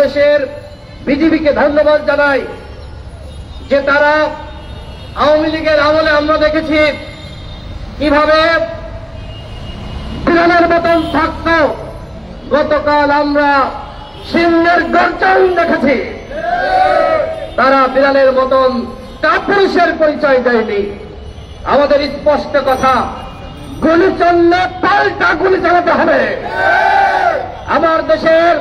বাংলাদেশের বিজেপিকে ধন্যবাদ জানাই যে তারা আওয়ামী লীগের আমলে আমরা দেখেছি কিভাবে বিড়ালের মতন থাকত। গতকাল আমরা সিংহের গর্জন দেখেছি। তারা বিড়ালের মতন কাপুরুষের পরিচয় দেয়নি। আমাদের স্পষ্ট কথা, গুলি চললে পাল্টা গুলি চালাতে হবে। আমার দেশের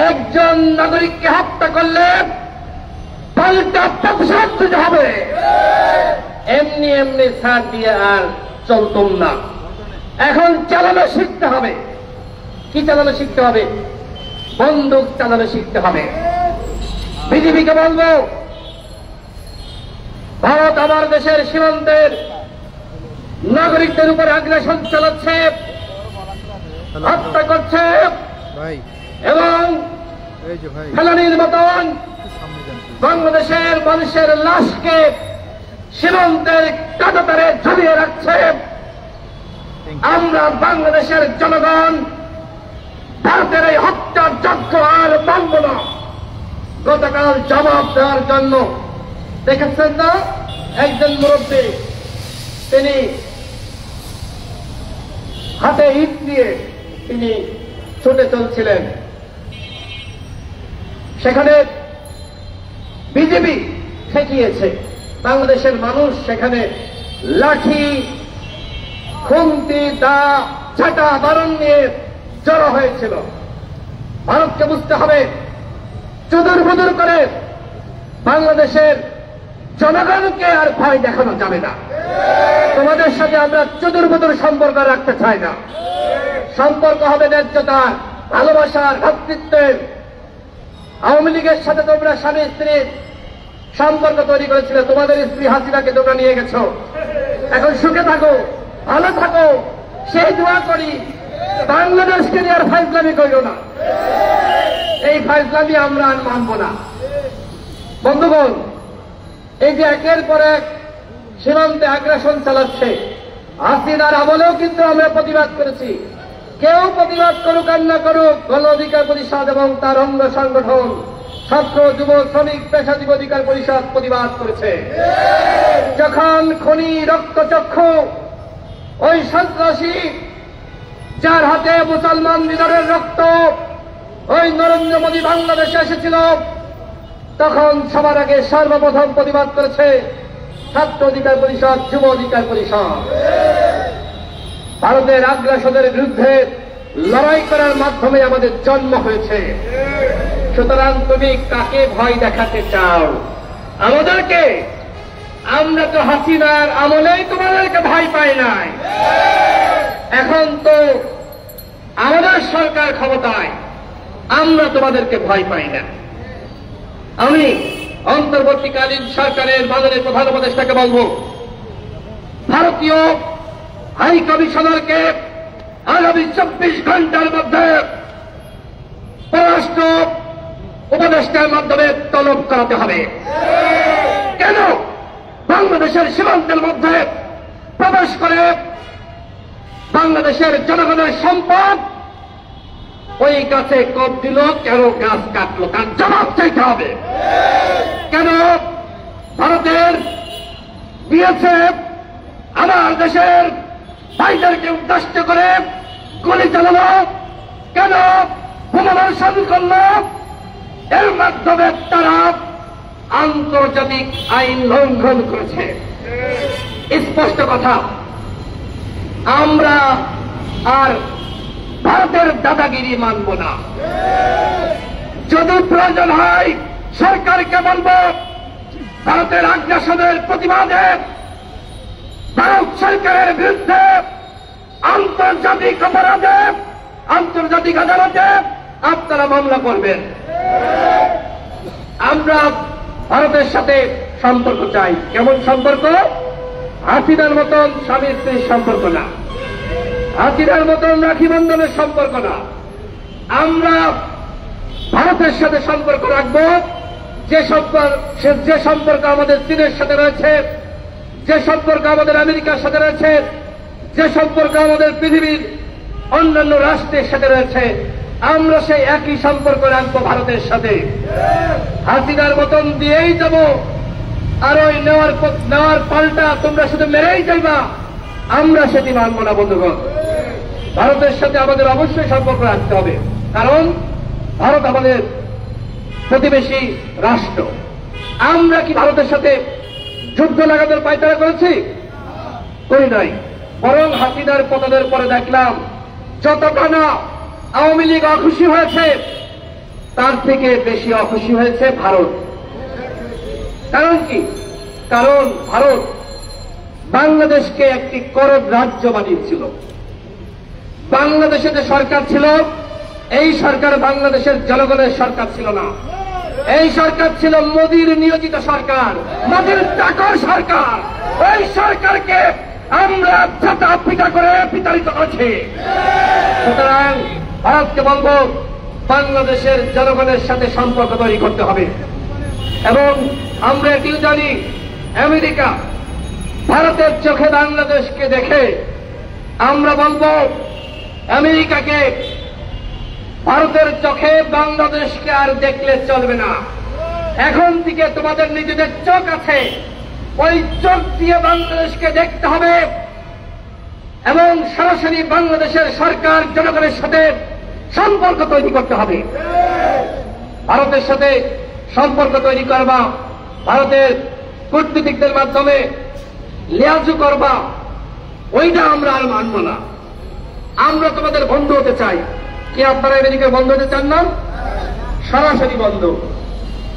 একজন নাগরিককে হত্যা করলে পাল্টা প্রতিশোধ দিতে হবে। এমনি এমনি ছাড় দিয়ে আর চলতুম না। এখন চালানো শিখতে হবে। কি চালানো শিখতে হবে? বন্দুক চালানো শিখতে হবে। বিজেপিকে বলবো, ভারত আমার দেশের সীমান্তের নাগরিকদের উপর আগ্রাসন চালাচ্ছে, হত্যা করছে এবং ফেলানির মতন বাংলাদেশের মানুষের লাশকে সীমান্তের কাঁটাতারে ঝুলিয়ে রাখছে। আমরা বাংলাদেশের জনগণ ভারতের এই হত্যার যজ্ঞ আর মানব না। গতকাল জবাব দেওয়ার জন্য দেখেছেন না, একজন মুরব্বী তিনি হাতে ইট দিয়ে তিনি ছুটে চলছিলেন। সেখানে বিজেপি ঠেকিয়েছে। বাংলাদেশের মানুষ সেখানে লাঠি, খুন্তি, দা, ঝাঁটা, বারণ নিয়ে জড়ো হয়েছিল। ভারতকে বুঝতে হবে, চুদুর বুদুর করে বাংলাদেশের জনগণকে আর ভয় দেখানো যাবে না। তোমাদের সাথে আমরা চুদুর বুদুর সম্পর্ক রাখতে চাই না। সম্পর্ক হবে ন্যায্যতার, ভালোবাসার, ভ্রাতৃত্বের। আওয়ামী লীগের সাথে তোমরা স্বামী স্ত্রীর সম্পর্ক তৈরি করেছিলে। তোমাদের স্ত্রী হাসিনাকে তোমরা নিয়ে গেছো। এখন সুখে থাকো, ভালো থাকো, সেই দোয়া করি। বাংলাদেশকে নিয়ে আর ফাইজলামি করিও না। এই ফাইজলামি আমরা আর মানব না। বন্ধুগণ, এই যে একের পর এক সীমান্তে আগ্রাসন চালাচ্ছে, হাসিনার আমলেও কিন্তু আমরা প্রতিবাদ করেছি। কেউ প্রতিবাদ করুক আর না করুক, গণ অধিকার পরিষদ এবং তার অঙ্গ সংগঠন ছাত্র, যুব, শ্রমিক, পেশাজীবী অধিকার পরিষদ প্রতিবাদ করেছে। যখন খনি, রক্তচক্ষু ওই সন্ত্রাসী যার হাতে মুসলমান লিডারের রক্ত, ওই নরেন্দ্র মোদী বাংলাদেশে এসেছিল, তখন সবার আগে সর্বপ্রথম প্রতিবাদ করেছে ছাত্র অধিকার পরিষদ, যুব অধিকার পরিষদ। ভারতের আগ্রাসনের বিরুদ্ধে লড়াই করার মাধ্যমে আমাদের জন্ম হয়েছে। সুতরাং তুমি কাকে ভয় দেখাতে চাও? আমাদেরকে? আমরা তো হাসিনার আমলেই তোমাদেরকে ভয় পাই নাই। এখন তো আমাদের সরকার ক্ষমতায়, আমরা তোমাদেরকে ভয় পাই না। আমি অন্তর্বর্তীকালীন সরকারের মাননীয় প্রধান উপদেষ্টাকে বলবো, ভারতীয় হাই কমিশনারকে আগামী 24 ঘন্টার মধ্যে পররাষ্ট্র উপদেষ্টার মাধ্যমে তলব করাতে হবে। কেন বাংলাদেশের সীমান্তের মধ্যে প্রবেশ করে বাংলাদেশের জনগণের সম্পদ ওই গাছে কোপ দিল, কেন গাছ কাটলো, তার জবাব চাইতে হবে। কেন ভারতের বিএসএফ আমার দেশের ভাইদেরকে উদ্দেশ্য করে গুলি চালালো, কেন বোমাবর্ষণ করলো? এর মাধ্যমে তারা আন্তর্জাতিক আইন লঙ্ঘন করেছে। স্পষ্ট কথা, আমরা আর ভারতের দাদাগিরি মানব না। যদি প্রয়োজন হয় সরকারকে বলব, ভারতের আগ্রাসনের প্রতিবাদে ভারত সরকারের বিরুদ্ধে আন্তর্জাতিক অপরাধে, আন্তর্জাতিক আদালতে আপনারা মামলা করবেন। আমরা ভারতের সাথে সম্পর্ক চাই। কেমন সম্পর্ক? হাসিনার মতন স্বামী স্ত্রীর সম্পর্ক না, হাসিনার মতন রাখি বন্ধনের সম্পর্ক না। আমরা ভারতের সাথে সম্পর্ক রাখব যে সম্পর্ক আমাদের চীনের সাথে রয়েছে, যে সম্পর্ক আমাদের আমেরিকার সাথে রয়েছে, যে সম্পর্ক আমাদের পৃথিবীর অন্যান্য রাষ্ট্রের সাথে রয়েছে, আমরা সেই একই সম্পর্ক রাখবো ভারতের সাথে। হাসিনার মতন দিয়েই যাব, আর ওই নেওয়ার পাল্টা তোমরা শুধু মেরেই যাইবা, আমরা সেটি মানব না বন্ধুগণ। ভারতের সাথে আমাদের অবশ্যই সম্পর্ক রাখতে হবে, কারণ ভারত আমাদের প্রতিবেশী রাষ্ট্র। আমরা কি ভারতের সাথে যুদ্ধ লাগানোর পায়তারা করেছি? করি নাই। বরং হাসিনার পতনের পরে দেখলাম যতটা না আওয়ামী লীগ অখুশি হয়েছে, তার থেকে বেশি অখুশি হয়েছে ভারত। কারণ কি? কারণ ভারত বাংলাদেশকে একটি করদ রাজ্য বানিয়েছিল। বাংলাদেশে যে সরকার ছিল, এই সরকার বাংলাদেশের জনগণের সরকার ছিল না। এই সরকার ছিল মোদির নিয়োজিত সরকার, মোদির চাকর সরকার। এই সরকারকে আমরা ছাতা পিটা করে বিতাড়িত করছি। সুতরাং ভারতকে বলব, বাংলাদেশের জনগণের সাথে সম্পর্ক তৈরি করতে হবে। এবং আমরা এটিও জানি, আমেরিকা ভারতের চোখে বাংলাদেশকে দেখে আমরা বলব, আমেরিকাকে ভারতের চোখে বাংলাদেশকে আর দেখলে চলবে না। এখন থেকে তোমাদের নিজেদের চোখ আছে, ওই চোখ দিয়ে বাংলাদেশকে দেখতে হবে এবং সরাসরি বাংলাদেশের সরকার জনগণের সাথে সম্পর্ক তৈরি করতে হবে। ভারতের সাথে সম্পর্ক তৈরি করবা, ভারতের কূটনীতিকদের মাধ্যমে লিয়াজু করবা, ওইটা আমরা আর মানব না। আমরা তোমাদের বন্ধু হতে চাই। কি আপনারা আমেরিকার বন্ধু হতে চান না? সরাসরি বন্ধু।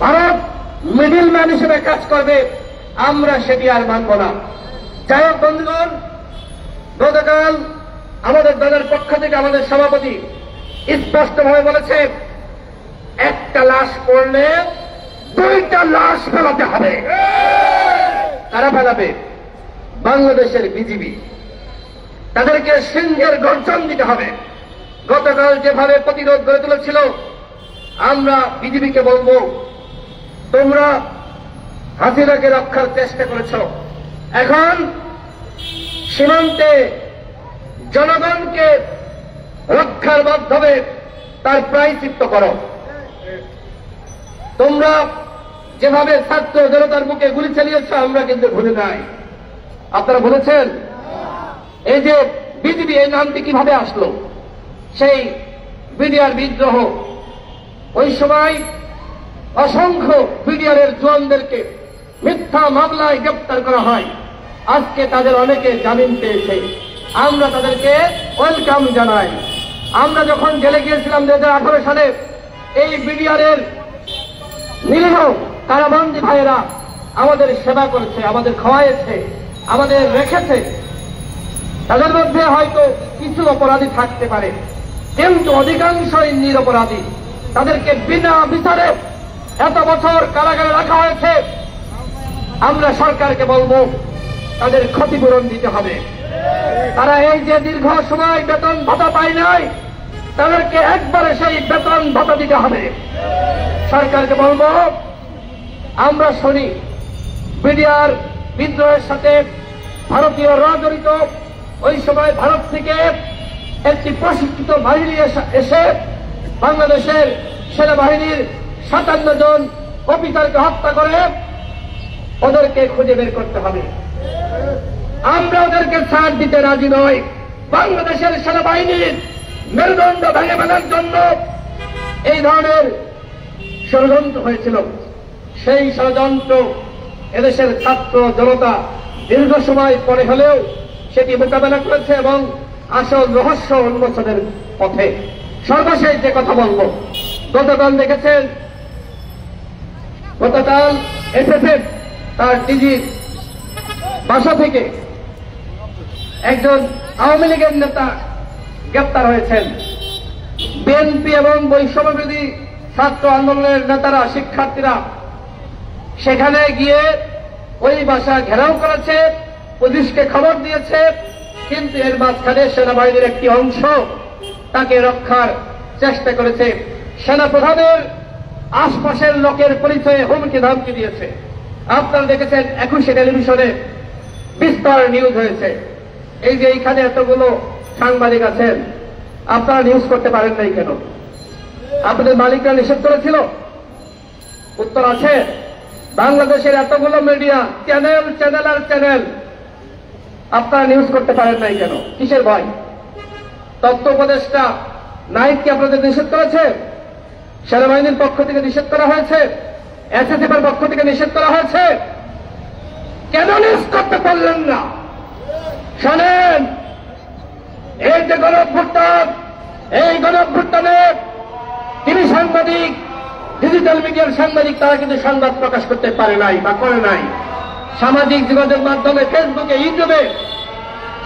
ভারত মিডিল ম্যান হিসেবে কাজ করবে, আমরা সেটি আর মানব না। যাই হোক বন্ধুগণ, গতকাল আমাদের দলের পক্ষ থেকে আমাদের সভাপতি স্পষ্টভাবে বলেছে, একটা লাশ পড়লে দুইটা লাশ ফেলাতে হবে। কারা ফেলাবে? বাংলাদেশের বিজিবি। তাদেরকে সিংহের গর্জন দিতে হবে। গতকাল যেভাবে প্রতিরোধ গড়ে তুলেছিল, আমরা বিজিবিকে বলবো, তোমরা হাসিনাকে রক্ষার চেষ্টা করেছ, এখন সীমান্তে জনগণকে রক্ষার মাধ্যমে তার প্রায়শ্চিত্ত করো। তোমরা যেভাবে ছাত্র জনতার বুকে গুলি চালিয়েছ, আমরা কিন্তু ভুলে নাই। আপনারা বলেছেন এই যে বিজিবি, এই নামটি কিভাবে আসলো? সেই বিডিআর বিদ্রোহ, ওই সময় অসংখ্য বিডিআরের জওয়ানদেরকে মিথ্যা মামলায় গ্রেপ্তার করা হয়। আজকে তাদের অনেকে জামিন পেয়েছে, আমরা তাদেরকে ওয়েলকাম জানাই। আমরা যখন জেলে গিয়েছিলাম 2018 সালে, এই বিডিআরের নিরীহ কারাবন্দী ভাইয়েরা আমাদের সেবা করেছে, আমাদের খাওয়াইছে, আমাদের রেখেছে। তাদের মধ্যে হয়তো কিছু অপরাধী থাকতে পারে, কিন্তু অধিকাংশই নিরপরাধী। তাদেরকে বিনা বিচারে এত বছর কারাগারে রাখা হয়েছে। আমরা সরকারকে বলবো, তাদের ক্ষতিপূরণ দিতে হবে। তারা এই যে দীর্ঘ সময় বেতন ভাতা পায় নাই, তাদেরকে একবারে সেই বেতন ভাতা দিতে হবে। সরকারকে বলবো, আমরা শুনি বিডিআর বিদ্রোহের সাথে ভারতীয়রা জড়িত। ওই সময় ভারত থেকে একটি প্রশিক্ষিত বাহিনী এসে বাংলাদেশের সেনাবাহিনীর 57 জন অফিসারকে হত্যা করে। ওদেরকে খুঁজে বের করতে হবে। আমরা ওদেরকে ছাড় দিতে রাজি নই। বাংলাদেশের সেনাবাহিনীর মেরুদণ্ড ভেঙে ফেলার জন্য এই ধরনের ষড়যন্ত্র হয়েছিল। সেই ষড়যন্ত্র এদেশের ছাত্র জনতা দীর্ঘ সময় পরে হলেও সেটি মোকাবেলা করেছে এবং আসল রহস্য উন্মোচনের পথে। সর্বশেষ যে কথা বলব, গতকাল দেখেছেন, গতকাল এসএসএফ তার ডিজির বাসা থেকে একজন আওয়ামী লীগের নেতা গ্রেপ্তার হয়েছেন। বিএনপি এবং বৈষম্যবিরোধী ছাত্র আন্দোলনের নেতারা, শিক্ষার্থীরা সেখানে গিয়ে ওই বাসা ঘেরাও করেছে, পুলিশকে খবর দিয়েছে, কিন্তু এর মাঝখানে সেনাবাহিনীর একটি অংশ তাকে রক্ষার চেষ্টা করেছে। সেনাপ্রধানের আশপাশের লোকের পরিচয়ে হুমকি ধামকি দিয়েছে। আপনারা দেখেছেন 21 টেলিভিশনে বিস্তর নিউজ হয়েছে। এই যে এইখানে এতগুলো সাংবাদিক আছেন, আপনারা নিউজ করতে পারেন নাই কেন? আপনাদের মালিকরা নিষেধ করেছিল? উত্তর আছে। বাংলাদেশের এতগুলো মিডিয়া, চ্যানেল আপনারা নিউজ করতে পারেন নাই কেন? কিসের ভয়? তথ্য উপদেষ্টা নাইককে আপনাদের নিষেধ করেছে, সেনাবাহিনীর পক্ষ থেকে নিষেধ করা হয়েছে, এসএসএফের পক্ষ থেকে নিষেধ করা হয়েছে। কেন নিউজ করতে পারলেন না? শোনেন, এই যে গণঅভ্যুত্থান, এই গণঅভ্যুত্থানে টিভি সাংবাদিক, ডিজিটাল মিডিয়ার সাংবাদিক তারা কিন্তু সংবাদ প্রকাশ করতে পারে নাই বা করে নাই। সামাজিক যোগাযোগ মাধ্যমে, ফেসবুকে, ইউটিউবে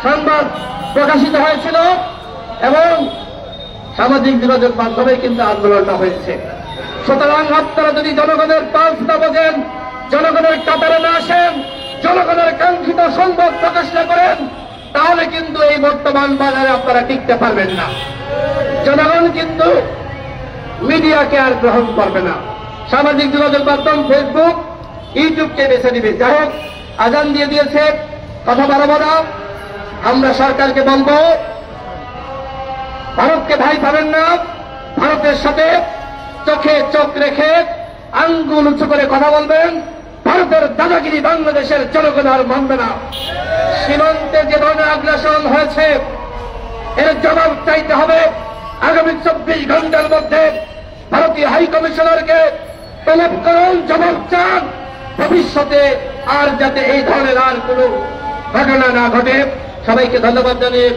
সংবাদ প্রকাশিত হয়েছিল এবং সামাজিক যোগাযোগ মাধ্যমে কিন্তু আন্দোলনটা হয়েছে। সুতরাং আপনারা যদি জনগণের পাল্সটা বোঝেন, জনগণের কাতারে না আসেন, জনগণের কাঙ্ক্ষিত সংবাদ প্রকাশ না করেন, তাহলে কিন্তু এই বর্তমান বাজারে আপনারা টিকতে পারবেন না। জনগণ কিন্তু মিডিয়াকে আর গ্রহণ করবে না। সামাজিক যোগাযোগ মাধ্যম, ফেসবুক, ইউটিউবকে বেছে নিবে। যাই হোক, আজান দিয়ে দিয়েছে, কথা বাড়াবো না। আমরা সরকারকে বলবো, ভারতকে ভাই পাবেন না। ভারতের সাথে চোখে চোখ রেখে আঙ্গুল উঁচু করে কথা বলবেন। ভারতের দাদাগিরি বাংলাদেশের জনগণ আর মানবে না। সীমান্তে যে ধরনের আগ্রাসন হয়েছে, এর জবাব চাইতে হবে। আগামী 24 ঘন্টার মধ্যে ভারতীয় হাই কমিশনারকে তলব করুন, জবাব চান। ভবিষ্যতে আর যাতে এই ধরনের আর কোনো ঘটনা না ঘটে। সবাইকে ধন্যবাদ জানিয়ে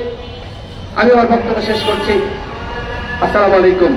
আমি আমার বক্তব্য শেষ করছি। আসসালামু আলাইকুম।